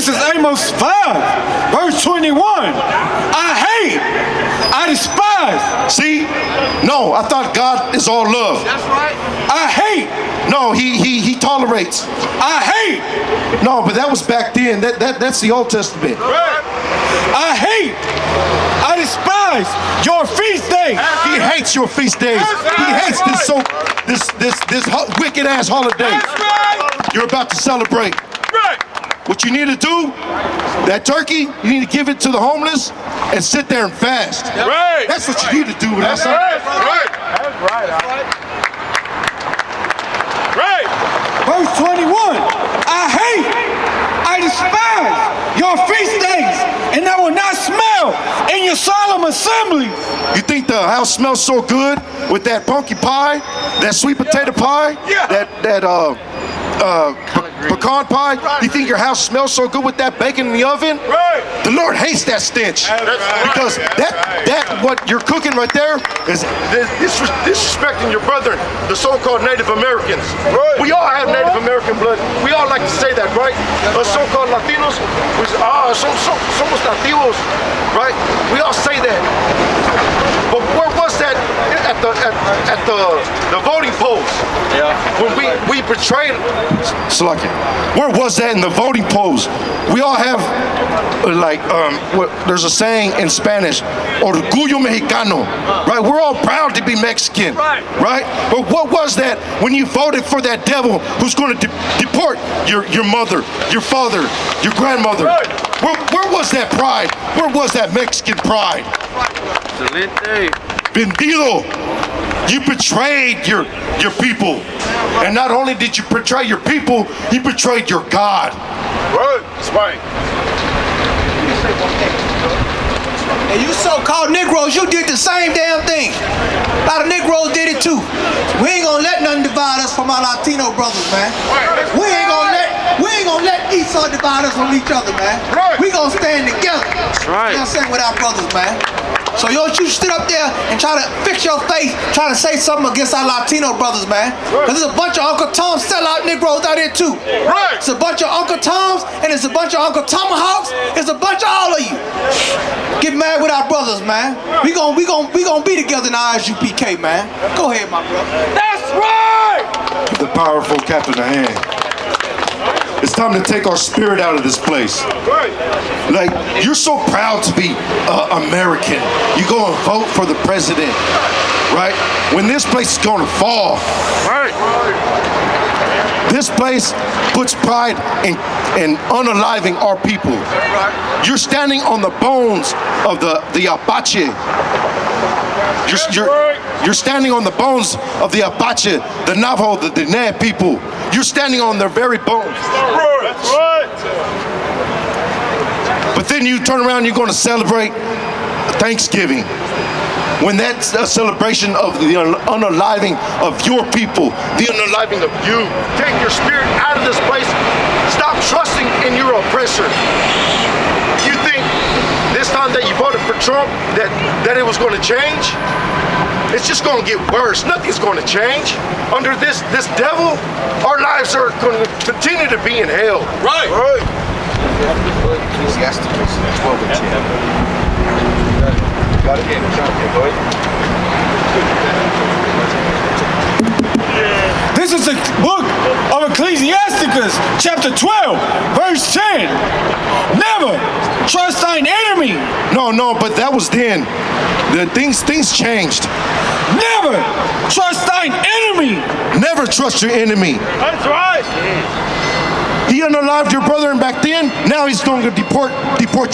This is Amos 5, verse 21. I hate, I despise. See? No, I thought God is all love. That's right. I hate. No, he tolerates. I hate. No, but that was back then. That's the Old Testament. Right. I hate, I despise your feast days. He hates your feast days. He hates this wicked ass holiday you're about to celebrate. What you need to do, that turkey, you need to give it to the homeless and sit there and fast. Right. That's what you need to do with that. Right. Verse 21. I hate, I despise your feast days, and I will not smell in your solemn assemblies. You think the house smells so good with that pumpkin pie, that sweet potato pie, that pecan pie? You think your house smells so good with that bacon in the oven? The Lord hates that stench, because that what you're cooking right there is disrespecting your brethren, the so-called Native Americans. We all have Native American blood. We all like to say that, right? So-called Latinos, somos nativos, right? We all say that. But where was that at the voting polls? When we betrayed Slacky. Where was that in the voting polls? We all have there's a saying in Spanish, orgullo mexicano, right? We're all proud to be Mexican, right? But what was that when you voted for that devil who's going to deport your mother, your father, your grandmother? Where was that pride? Where was that Mexican pride? Vendido. You betrayed your people. And not only did you betray your people, you betrayed your God. That's right. And you so-called Negroes, you did the same damn thing. A lot of Negroes did it too. We ain't gonna let nothing divide us from our Latino brothers, man. We ain't gonna let Esau divide us from each other, man. We gonna stand together. That's right. You know what I'm saying, with our brothers, man. So don't you sit up there and try to fix your face, try to say something against our Latino brothers, man. Because there's a bunch of Uncle Tom sellout Negroes out here too. It's a bunch of Uncle Toms, and it's a bunch of Uncle Tomahawks. It's a bunch of all of you. Get mad with our brothers, man. We gonna be together in ISUPK, man. Go ahead, my brother. That's right. The powerful captain of hand. It's time to take our spirit out of this place. Like, you're so proud to be American. You go and vote for the president, right? When this place is going to fall. This place puts pride in unaliving our people. You're standing on the bones of the Apache. You're standing on the bones of the Apache, the Navajo, the Diné people. You're standing on their very bones. That's right. But then you turn around, you're going to celebrate Thanksgiving. When that's a celebration of the unaliving of your people, the unaliving of you. Take your spirit out of this place. Stop trusting in your oppressor. You think this time that you voted for Trump that it was going to change? It's just going to get worse. Nothing's going to change. Under this devil, our lives are going to continue to be in hell. Right. Ecclesiastes 12:10. Got it again. Go ahead. This is the book of Ecclesiasticus, chapter 12, verse 10. Never trust thine enemy. No, but that was then. The things changed. Never trust thine enemy. Never trust your enemy. That's right. He unalived your brother back then. Now he's going to deport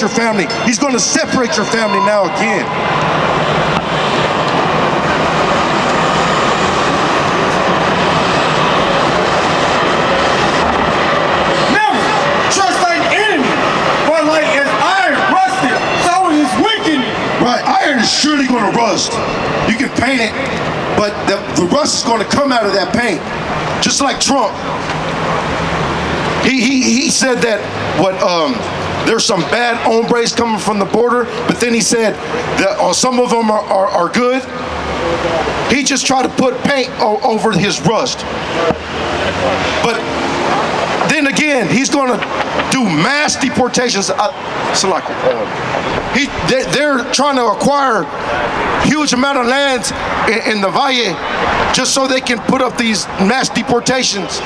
your family. He's going to separate your family now again. Never trust thine enemy, for like as iron rusted, so is wickedness. Right, iron is surely going to rust. You can paint it, but the rust is going to come out of that paint. Just like Trump. He said that there's some bad hombres coming from the border, but then he said that some of them are good. He just tried to put paint over his rust. But then again, again, he's going to do mass deportations. They're trying to acquire huge amount of lands in the Valle just so they can put up these mass deportations.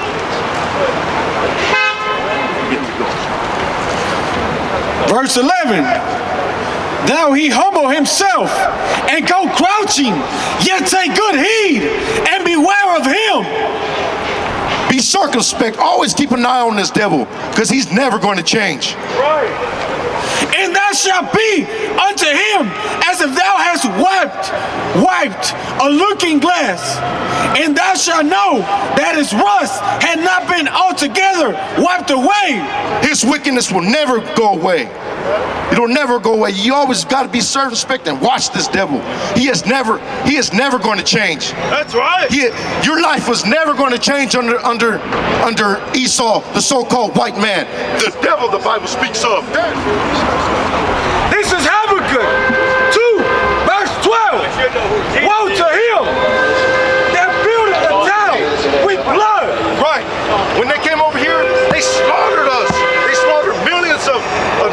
Verse 11. Thou he humble himself and go crouching, yet take good heed and beware of him. Be circumspect. Always keep an eye on this devil, because he's never going to change. Right. And thou shalt be unto him as if thou hast wiped a looking glass. And thou shalt know that his rust had not been altogether wiped away. His wickedness will never go away. It'll never go away. You always got to be circumspect and watch this devil. He is never going to change. That's right. Your life was never going to change under Esau, the so-called white man. The devil the Bible speaks of. This is Habakkuk 2, verse 12. Woe to him that buildeth a town with blood. Right. When they came over here, they slaughtered us. They slaughtered millions of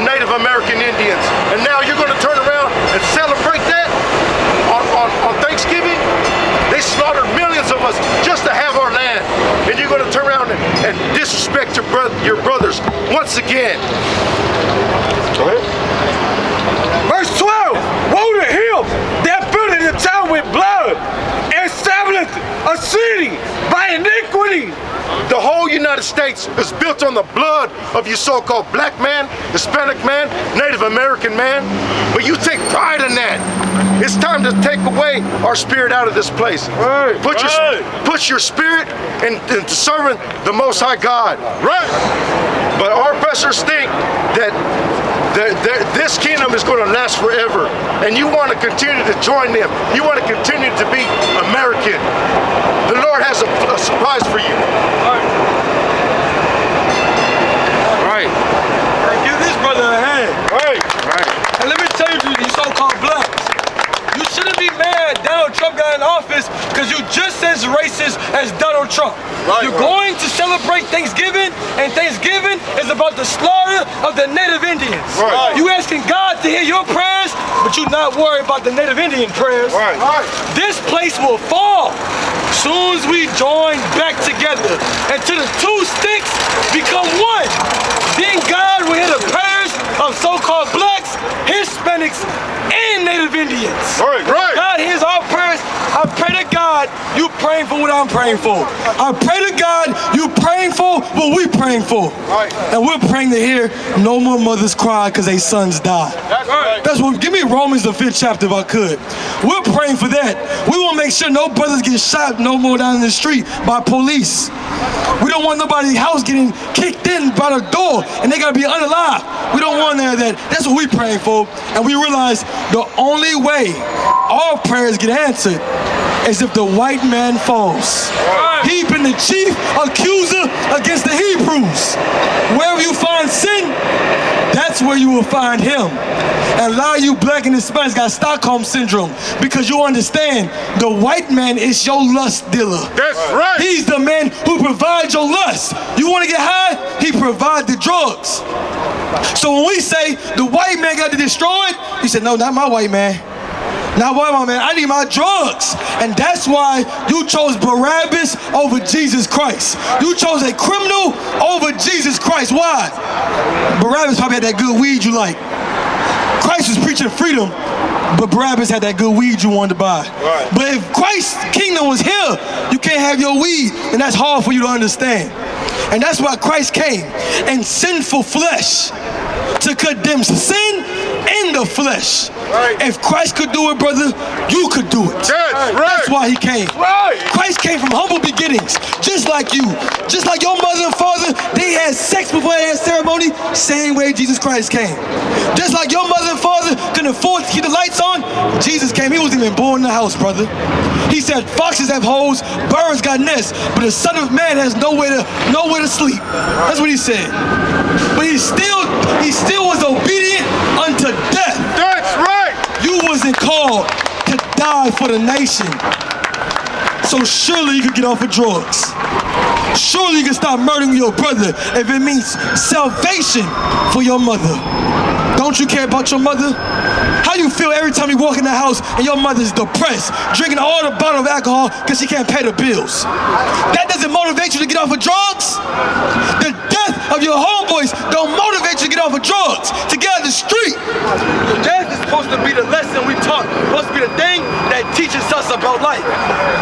Native American Indians. And now you're going to turn around and celebrate that on Thanksgiving? They slaughtered millions of us just to have our land. And you're going to turn around and disrespect your brothers once again. Go ahead. Verse 12. Woe to him that buildeth a town with blood and establisheth a city by iniquity. The whole United States is built on the blood of you so-called black man, Hispanic man, Native American man. But you take pride in that. It's time to take away our spirit out of this place. Put your spirit into serving the Most High God. Right. But our oppressors think that this kingdom is going to last forever, and you want to continue to join them. You want to continue to be American. The Lord has a surprise for you. Right. Give this brother a hand. Right. And let me tell you, you so-called blacks, you shouldn't be mad Donald Trump got in office because you're just as racist as Donald Trump. You're going to celebrate Thanksgiving, and Thanksgiving is about the slaughter of the Native Indians. You asking God to hear your prayers, but you're not worried about the Native Indian prayers. This place will fall soon as we join back together until the two sticks become one. Then God will hear the prayers of so-called blacks, Hispanics, and Native Indians. God hears our prayers. I pray to God you praying for what I'm praying for. I pray to God you praying for what we praying for. And we're praying to hear no more mothers cry because their sons died. That's what. Give me Romans the 5th chapter if I could. We're praying for that. We want to make sure no brothers get shot no more down in the street by police. We don't want nobody's house getting kicked in by the door and they gotta be unalive. We don't want none of that. That's what we're praying for. And we realize the only way our prayers get answered is if the white man falls. He been the chief accuser against the Hebrews. Wherever you find sin, that's where you will find him. And a lot of you black and Hispanics got Stockholm syndrome because you understand the white man is your lust dealer. That's right. He's the man who provides your lust. You want to get high? He provides the drugs. So when we say the white man got to destroy it, he said, no, not my white man. Not white man, I need my drugs. And that's why you chose Barabbas over Jesus Christ. You chose a criminal over Jesus Christ. Why? Barabbas probably had that good weed you like. Christ was preaching freedom, but Barabbas had that good weed you wanted to buy. But if Christ's kingdom was here, you can't have your weed, and that's hard for you to understand. And that's why Christ came in sinful flesh to condemn sin in the flesh. If Christ could do it, brother, you could do it. That's why he came. Christ came from humble beginnings, just like you. Just like your mother and father, they had sex before they had ceremony, same way Jesus Christ came. Just like your mother and father couldn't afford to keep the lights on, Jesus came. He wasn't even born in the house, brother. He said, foxes have holes, birds got nests, but the Son of Man has nowhere to sleep. That's what he said. But he still was obedient unto death. That's right. You wasn't called to die for the nation. So surely you could get off of drugs. Surely you can stop murdering your brother if it means salvation for your mother. Don't you care about your mother? How you feel every time you walk in the house and your mother's depressed, drinking all the bottle of alcohol because she can't pay the bills? That doesn't motivate you to get off of drugs? The death of your homeboys don't motivate you to get off of drugs, to get out the street. Death is supposed to be the lesson we taught, supposed to be the thing that teaches us about life.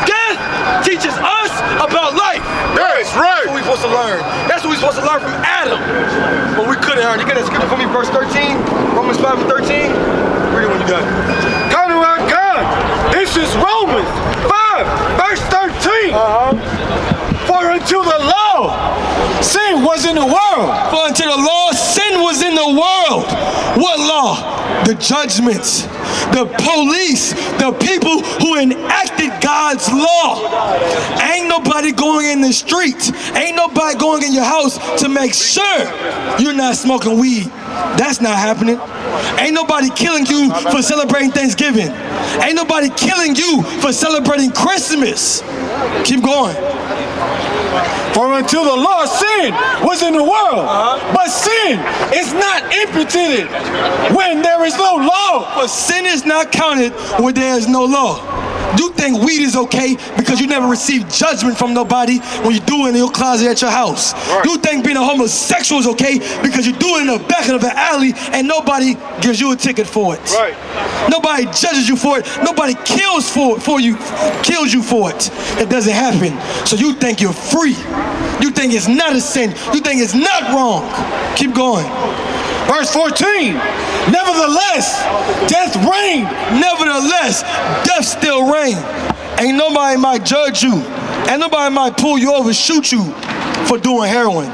Death teaches us about life. That's right. That's what we're supposed to learn. That's what we're supposed to learn from Adam. But we couldn't learn. You got that scripture for me, verse 13? Romans 5 and 13? Read it when you got it. Come to our God. This is Romans 5, verse 13. For until the law, sin was in the world. For until the law, sin was in the world. What law? The judgments, the police, the people who enacted God's law. Ain't nobody going in the streets. Ain't nobody going in your house to make sure you're not smoking weed. That's not happening. Ain't nobody killing you for celebrating Thanksgiving. Ain't nobody killing you for celebrating Christmas. Keep going. For until the law, sin was in the world. But sin is not imputed when there is no law. But sin is not counted where there is no law. You think weed is okay because you never received judgment from nobody when you do it in your closet at your house. Right. You think being a homosexual is okay because you do it in the back of an alley and nobody gives you a ticket for it. Right. Nobody judges you for it. Nobody kills you for it. It doesn't happen. So you think you're free. You think it's not a sin. You think it's not wrong. Keep going. Verse 14, nevertheless, death reigned. Nevertheless, death still reigned. Ain't nobody might judge you. Ain't nobody might pull you over, shoot you for doing heroin.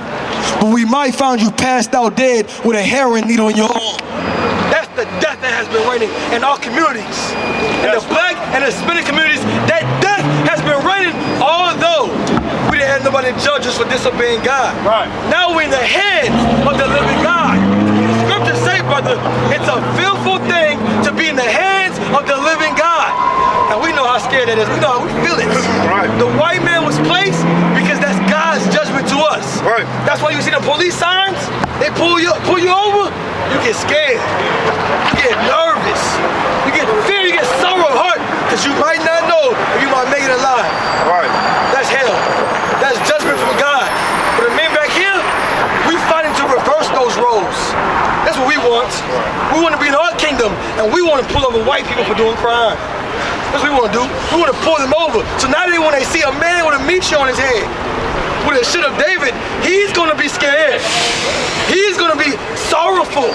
But we might find you passed out dead with a heroin needle in your arm. That's the death that has been reigning in our communities. In the black and Hispanic communities, that death has been reigning, although we didn't have nobody to judge us for disobeying God. Right. Now we're in the hands of the living God. Scriptures say, brother, it's a fearful thing to be in the hands of the living God. And we know how scared that is. We know how we feel it. Right. The white man was placed because that's God's judgment to us. Right. That's why you see the police signs. They pull you over. You get scared. You get nervous. You get fear. You get sorrow of heart because you might not know if you might make it alive. Right. That's hell. That's judgment from God. But the men back here, we fighting to reverse those roles. That's what we want. We want to be in our kingdom, and we want to pull over white people for doing crime. That's what we want to do. We want to pull them over. So now when they see a man with a meat on his head, with a shit of David, he's going to be scared. He's going to be sorrowful.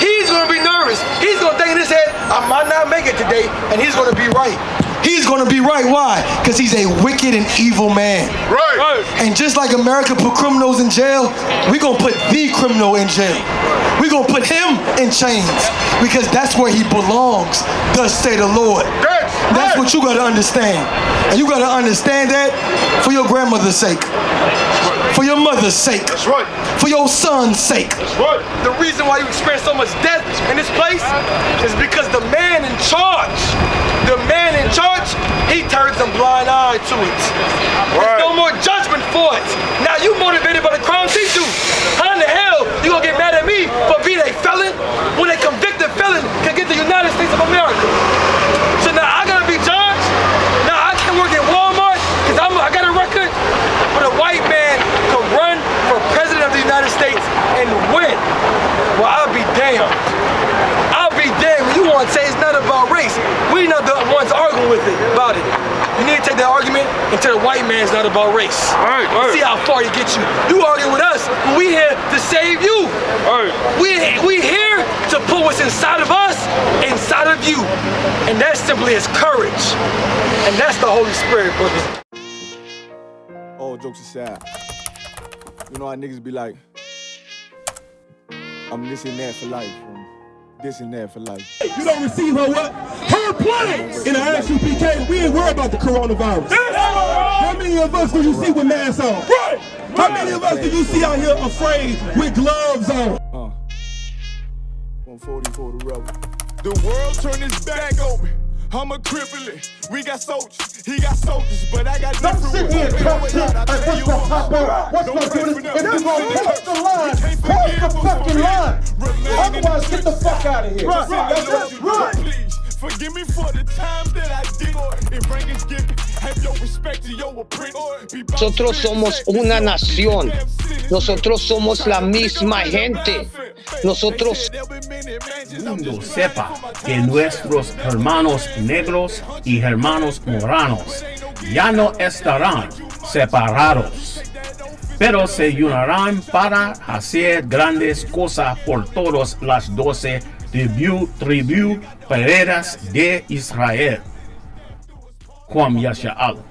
He's going to be nervous. He's going to think in his head, I might not make it today, and he's going to be right. He's going to be right. Why? Because he's a wicked and evil man. Right. And just like America put criminals in jail, we're going to put the criminal in jail. We're going to put him in chains because that's where he belongs, thus say the Lord. That's what you got to understand. And you got to understand that for your grandmother's sake, for your mother's sake, That's right. for your son's sake. That's right. The reason why you experience so much death in this place is because the man in charge, he turns a blind eye to it. There's no more judgment for it. Now you motivated by the crimes he do. How in the hell you gonna get mad at me for being a felon when a convicted felon can get the United States of America? So now I gotta be judged? Now I can't work at Walmart because I got a record? But a white man can run for president of the United States and win. Well, I'll be damned. I'll be damned when you want to say it's not about race. We're not the ones arguing with it about it. You need to take that argument and tell the white man's not about race. Right. See how far he gets you. You arguing with us, but we here to save you. Right. We here to put what's inside of us inside of you. And that simply is courage. And that's the Holy Spirit, brothers. All jokes aside, you know how niggas be like, I'm this and that for life, this and that for life. You don't receive her what? Her plan! In the ISUPK, we ain't worried about the coronavirus. How many of us do you see with masks on? How many of us do you see out here afraid with gloves on? 140 for the rebel. The world turned its back on me. I'm a cripple. We got soldiers, he got soldiers, but I got Don't different sit here and ones. talk shit like what's gonna pop up, what's gonna do this. If you're gonna cross the line, cross the fucking line. Otherwise, get the fuck out of here. Right. Please, forgive me for the time that I did. If rank is given, have your respect to your apprentice. Nosotros somos una nación. Nosotros somos la misma gente. Nosotros El mundo sepa que nuestros hermanos negros y hermanos moranos ya no estarán separados, pero se unirán para hacer grandes cosas por todas las 12 tribus peredas de Israel. Juan Yasha'al.